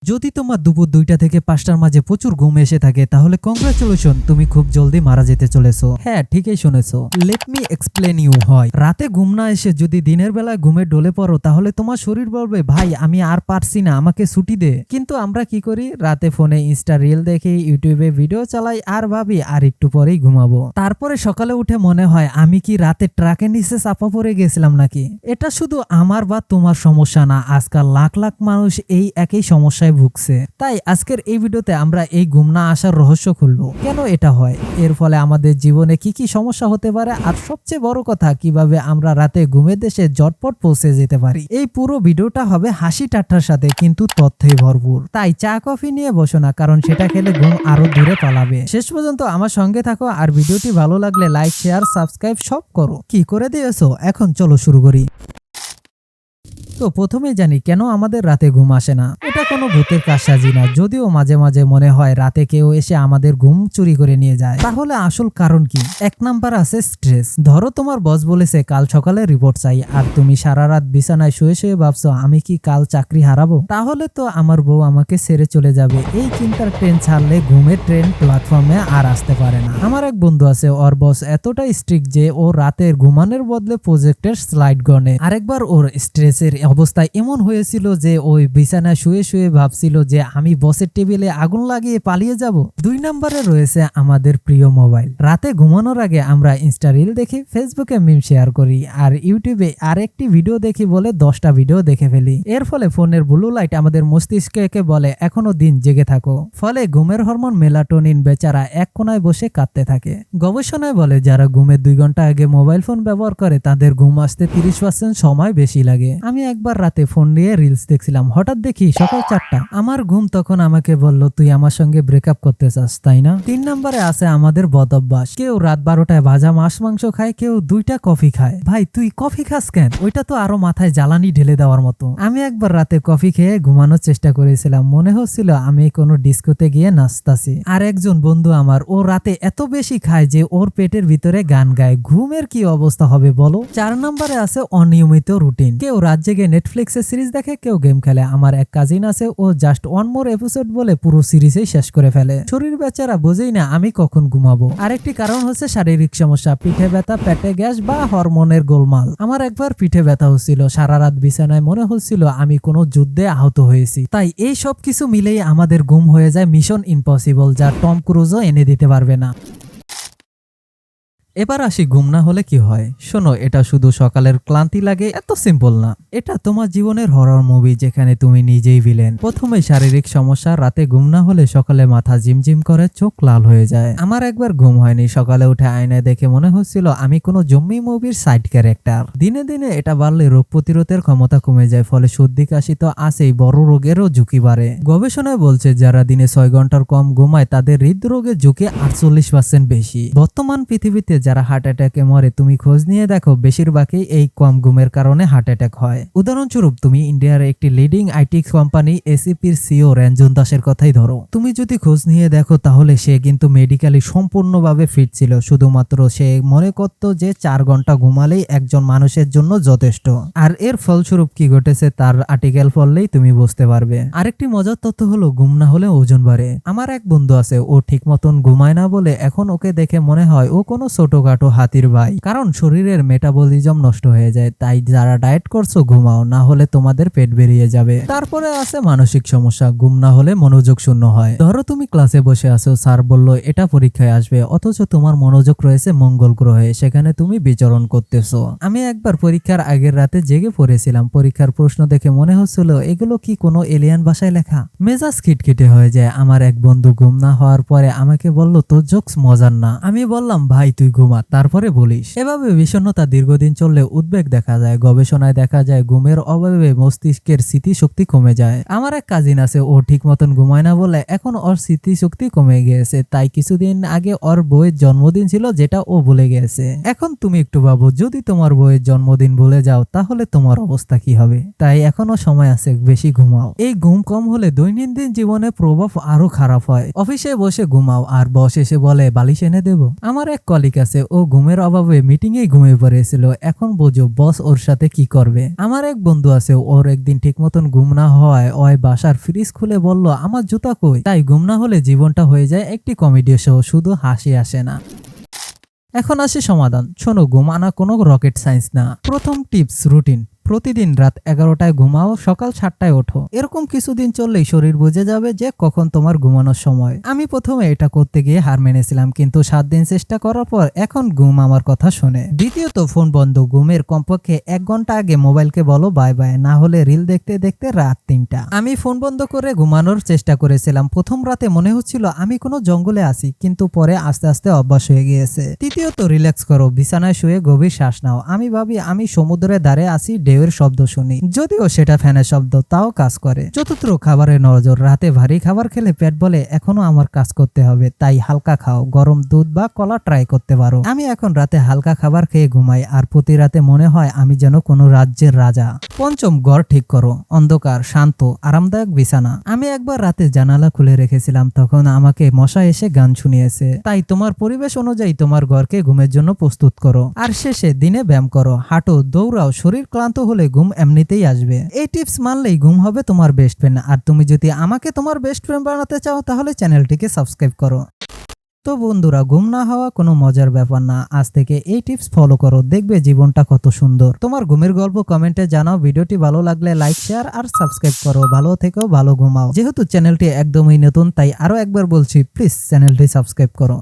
যদি তোমার দুপুর 2টা থেকে 5টার মাঝে প্রচুর ঘুম এসে থাকে তাহলে কংগ্রাচুলেশন, তুমি খুব জলদি মারা যেতে চলেছো। হ্যাঁ, ঠিকই শুনেছো। Let me explain you. হয় রাতে ঘুম না এসে যদি দিনের বেলায় ঘুমে ডলে পড়ো তাহলে তোমার শরীর বলবে ভাই আমি আর পারছি না, আমাকে ছুটি দে। কিন্তু আমরা কি করি, রাতে ফোনে ইনস্টা রিল দেখি, ইউটিউবে ভিডিও চালাই আর ভাবি আর একটু পরেই ঘুমাবো। তারপরে সকালে উঠে মনে হয় আমি কি রাতে ট্রাকের নিচে চাপা পড়ে গেছিলাম নাকি। এটা শুধু আমার বা তোমার সমস্যা না, আজকাল লাখ লাখ মানুষ এই একই সমস্যায় ভুগছে। তাই আজকের এই ভিডিওতে আমরা এই ঘুম না আসার রহস্য খুলবো, কেন এটা হয়, এর ফলে আমাদের জীবনে কি কি সমস্যা হতে পারে, আর সবচেয়ে বড় কথা কিভাবে আমরা রাতে ঘুমের দেশে জটপট পৌঁছে যেতে পারি। এই পুরো ভিডিওটা হবে হাসি ঠাট্টার সাথে কিন্তু তথ্যে ভরপুর। তাই চা কফি নিয়ে বসো না, কারণ সেটা খেলে ঘুম আরো দূরে পালাবে। শেষ পর্যন্ত আমার সঙ্গে থাকো, আর ভিডিওটি ভালো লাগলে লাইক শেয়ার সাবস্ক্রাইব সব করো। কি করে দিয়েছো, এখন চলো শুরু করি। তো প্রথমে জানি কেন আমাদের রাতে ঘুম আসে না। এটা কোনো ভূতের কারসাজি না, যদিও মাঝে মাঝে মনে হয় রাতে কেউ এসে আমাদের ঘুম চুরি করে নিয়ে যায়। তাহলে আসল কারণ কি? এক নাম্বার আছে স্ট্রেস। ধরো তোমার বস বলেছে কাল সকালে রিপোর্ট চাই, আর তুমি সারা রাত বিছানায় শুয়ে শুয়ে ভাবছো আমি কি কাল চাকরি হারাবো, তাহলে তো আমার বউ আমাকে ছেড়ে চলে যাবে। এই চিন্তার ট্রেন ছাড়লে ঘুমের ট্রেন প্ল্যাটফর্মে আর আসতে পারে না। আমার এক বন্ধু আছে, ওর বস এতটাই স্ট্রিক্ট যে ও রাতের ঘুমানোর বদলে প্রজেক্টের স্লাইড গনে। আরেকবার ওর স্ট্রেসের অবস্থায় এমন হয়েছিল যে ওই বিছানায় শুয়ে শুয়ে ভাবছিল যে আমি বসের টেবিলে আগুন লাগিয়ে পালিয়ে যাব। 2 নম্বরে রয়েছে আমাদের প্রিয় মোবাইল। রাতে ঘুমানোর আগে আমরা ইনস্টা রিল দেখি, ফেসবুকে মিম শেয়ার করি, আর ইউটিউবে আরেকটি ভিডিও দেখি বলে 10টা ভিডিও দেখে ফেলি। এর ফলে ফোনের ব্লু লাইট আমাদের মস্তিষ্ককে বলে এখনো দিন জেগে থাকো। ফলে ঘুমের হরমোন মেলাটোনিন বেচারা এক কোনায় বসে কাঁদতে থাকে। গবেষণায় বলে যারা ঘুমের 2 ঘন্টা আগে মোবাইল ফোন ব্যবহার করে তাদের ঘুম আসতে 30% সময় বেশি লাগে। আমি একবার রাতে ফোন নিয়ে রিলস দেখছিলাম, হঠাৎ দেখি সকাল 4টা। আমার ঘুম তখন আমাকে বলল তুই আমার সঙ্গে ব্রেকআপ করতে চাস তাই না। 3 নম্বরে আছে আমাদের বদ অভ্যাস। কেউ রাত 12টায় ভাজা মাছ মাংস খায়, কেউ 2টা কফি খায়। ভাই তুই কফি খাস কেন? ওইটা তো আরো মাথায় জ্বালানি ঢেলে দেওয়ার মতো। আমি একবার রাতে কফি খেয়ে ঘুমানোর চেষ্টা করেছিলাম, মনে হচ্ছিল আমি কোনো ডিস্কোতে গিয়ে নাচতাছি। আর একজন বন্ধু আমার, ও রাতে এত বেশি খায় যে ওর পেটের ভিতরে গান গায়। ঘুমের কি অবস্থা হবে বলো। 4 নম্বরে আছে অনিয়মিত রুটিন। কেউ রাত জেগে নেটফ্লিক্সে সিরিজ দেখে, কেউ গেম খেলে। আমার এক কাজিন আছে, ও জাস্ট 1 মোর এপিসোড বলে পুরো সিরিজই শেষ করে ফেলে। শরীর বেচারা বোঝেই না আমি কখন ঘুমাবো। আরেকটি কারণ হচ্ছে শারীরিক সমস্যা, পিঠে ব্যথা, পেটে গ্যাস বা হরমোনের গোলমাল। আমার একবার পিঠে ব্যথা হচ্ছিল, সারা রাত বিছানায় মনে হচ্ছিল আমি কোনো যুদ্ধে আহত হয়েছি। তাই এই সব কিছু মিলেই আমাদের ঘুম হয়ে যায় মিশন ইম্পসিবল, যা টম ক্রুজও এনে দিতে পারবে না। এবার আসি ঘুম না হলে কি হয়। শোনো, এটা শুধু সকালের ক্লান্তি লাগে এত সিম্পল না। এটা তোমার জীবনের হরর মুভি যেখানে তুমি নিজেই ভিলেন। প্রথমে শারীরিক সমস্যা, রাতে ঘুম না হলে সকালে মাথা ঝিমঝিম করে, চোখ লাল হয়ে যায়। আমার একবার ঘুম হয়নি, সকালে উঠে আয়নায় দেখে মনে হচ্ছিল আমি কোনো জম্মি মুভির সাইড ক্যারেক্টার। দিনে দিনে এটা বাড়লে রোগ প্রতিরোধের ক্ষমতা কমে যায়, ফলে সর্দি কাশি তো আসেই, বড় রোগেরও ঝুঁকি বাড়ে। গবেষণায় বলছে যারা দিনে 6 ঘন্টার কম ঘুমায় তাদের হৃদরোগের ঝুঁকি 48% বেশি। বর্তমান পৃথিবীতে যারা হার্ট অ্যাটাকে মরে তুমি খোঁজ নিয়ে দেখো বেশিরভাগই এই কম ঘুমের কারণে হার্ট অ্যাটাক হয়। উদাহরণস্বরূপ তুমি ইন্ডিয়ার একটি লিডিং আইটি কোম্পানি এসিপির সিও রঞ্জন দাসের কথাই ধরো। তুমি যদি খোঁজ নিয়ে দেখো তাহলে সে কিন্তু মেডিকেলি সম্পূর্ণভাবে ফিট ছিল, শুধুমাত্র সে মনে করত যে 4 ঘন্টা ঘুমালেই একজন মানুষের জন্য যথেষ্ট। আর এর ফলস্বরূপ কি ঘটেছে তার আর্টিকেল পড়লেই তুমি বুঝতে পারবে। আরেকটি মজার তথ্য হলো ঘুম না হলে ওজন বাড়ে। আমার এক বন্ধু আছে, ও ঠিক মতন ঘুমায় না বলে এখন ওকে দেখে মনে হয় ও কোনো ছোটখাটো হাতির ভাই, কারণ শরীরের মেটাবলিজম নষ্ট হয়ে যায়। তাই যারা ডায়েট করছো ঘুমাও, না হলে তোমাদের পেট বেরিয়ে যাবে। তারপরে আছে মানসিক সমস্যা। ঘুম না হলে মনোযোগ শূন্য হয়। ধরো তুমি ক্লাসে বসে আছো, স্যার বললো এটা পরীক্ষায় আসবে, অথচ তোমার মনোযোগ রয়েছে মঙ্গল গ্রহে, সেখানে তুমি বিচরণ করতেছো। আমি একবার পরীক্ষার আগের রাতে জেগে পড়েছিলাম। পরীক্ষার প্রশ্ন দেখে মনে হচ্ছিল এগুলো কি কোনো এলিয়ান ভাষায় লেখা। মেজাজ খিটখিটে হয়ে যায়। আমার এক বন্ধু ঘুম না হওয়ার পরে আমাকে বলল তোর জোকস মজার না। আমি বললাম ভাই তুই ঘুমা তারপরে বলিস। এভাবে বিষণ্ণতা দীর্ঘদিন চললে উদ্বেগ দেখা যায়। গবেষণায় দেখা যায় ঘুমের অভাবে মস্তিষ্কের স্মৃতিশক্তি কমে যায়। আমার এক কাজিন আছে, ও ঠিক মতন ঘুমায় না বলে এখন ওর স্মৃতিশক্তি কমে গিয়েছে। তাই কিছুদিন আগে ওর বউয়ের জন্মদিন ছিল, যেটা ও ভুলে গেছে। এখন তুমি একটু ভাবো, যদি তোমার বউয়ের জন্মদিন ভুলে যাও তাহলে তোমার অবস্থা কি হবে। তাই এখনো সময় আছে, বেশি ঘুমাও। এই ঘুম কম হলে দৈনন্দিন জীবনে প্রভাব আরো খারাপ হয়। অফিসে বসে ঘুমাও আর বস এসে বলে বালিশ এনে দেবো। আমার এক কলিগ আছে, আছে, ও ঘুমের অভাবে মিটিং এ ঘুমিয়ে পড়েছিল। এখন বোঝো বস ওর সাথে কি করবে। আমার এক বন্ধু আছে, ওর একদিন ঠিক মতন ঘুম না হওয়ায় ওই বাসার ফ্রিজ খুলে বলল আমার জুতা কই। তাই ঘুম না হলে জীবনটা হয়ে যায় একটি কমেডি শো, শুধু হাসি আসে না। এখন আসে সমাধান। শোনো, ঘুম আনা কোনো রকেট সায়েন্স না। প্রথম টিপস, রুটিন। প্রতিদিন রাত 11টায় ঘুমাও, সকাল 7টায় ওঠো। এরকম কিছুদিন চললেই শরীর বুঝে যাবে যে কখন তোমার ঘুমানোর সময়। আমি প্রথমে এটা করতে গিয়ে হার মেনেছিলাম, কিন্তু 7 দিন চেষ্টা করার পর এখন ঘুম আমার কথা শোনে। দ্বিতীয়ত, ফোন বন্ধ। ঘুমের কমপক্ষে 1 ঘন্টা আগে মোবাইলকে বলো বাই বাই, না হলে রিল দেখতে দেখতে রাত 3টা। আমি ফোন বন্ধ করে ঘুমানোর চেষ্টা করেছিলাম। প্রথম রাতে মনে হচ্ছিল আমি কোনো জঙ্গলে আছি, কিন্তু পরে আস্তে আস্তে অভ্যাস হয়ে গিয়েছে। তৃতীয়ত, রিল্যাক্স করো। বিছানায় শুয়ে গভীর শ্বাস নাও। আমি ভাবি আমি সমুদ্রের ধারে আছি, ঢেউয়ের শব্দ শুনি, যদিও সেটা ফ্যানের শব্দ, তাও কাজ করে। চতুর্থ, খাবারের নজর। রাতে ভারী খাবার খেলে পেট বলে এখনো আমার কাজ করতে হবে, তাই হালকা খাও। গরম দুধ বা কলা ট্রাই করতে পারো। আমি এখন রাতে হালকা খাবার খেয়ে ঘুমাই, আর প্রতি রাতে মনে হয় আমি যেন কোনো রাজ্যের রাজা। পঞ্চম, ঘর ঠিক করো। অন্ধকার, শান্ত, আরামদায়ক বিছানা। আমি একবার রাতে জানালা খুলে রেখেছিলাম, তখন আমাকে মশা এসে গান শুনিয়েছে। তাই তোমার পরিবেশ অনুযায়ী তোমার ঘরকে ঘুমের জন্য প্রস্তুত করো। আর শেষে, দিনে ব্যায়াম করো, হাঁটো, দৌড়াও। শরীর ক্লান্ত হলে ঘুম এমনিতেই আসবে। এই টিপস মানলেই ঘুম হবে তোমার বেস্ট ফ্রেন্ড। আর তুমি যদি আমাকে তোমার বেস্ট ফ্রেন্ড বানাতে চাও, তাহলে চ্যানেলটিকে সাবস্ক্রাইব করো। তো বন্ধুরা, ঘুম না হওয়া কোনো মজার ব্যাপার না। আজ থেকে এই টিপস ফলো করো, দেখবে জীবনটা কত সুন্দর। তোমার ঘুমের গল্প কমেন্টে জানাও। ভিডিওটি ভালো লাগলে লাইক, শেয়ার আর সাবস্ক্রাইব করো। ভালো থেকো, ভালো ঘুমাও। যেহেতু চ্যানেলটি একদমই নতুন, তাই আরো একবার বলছি, প্লিজ চ্যানেলটি সাবস্ক্রাইব করো।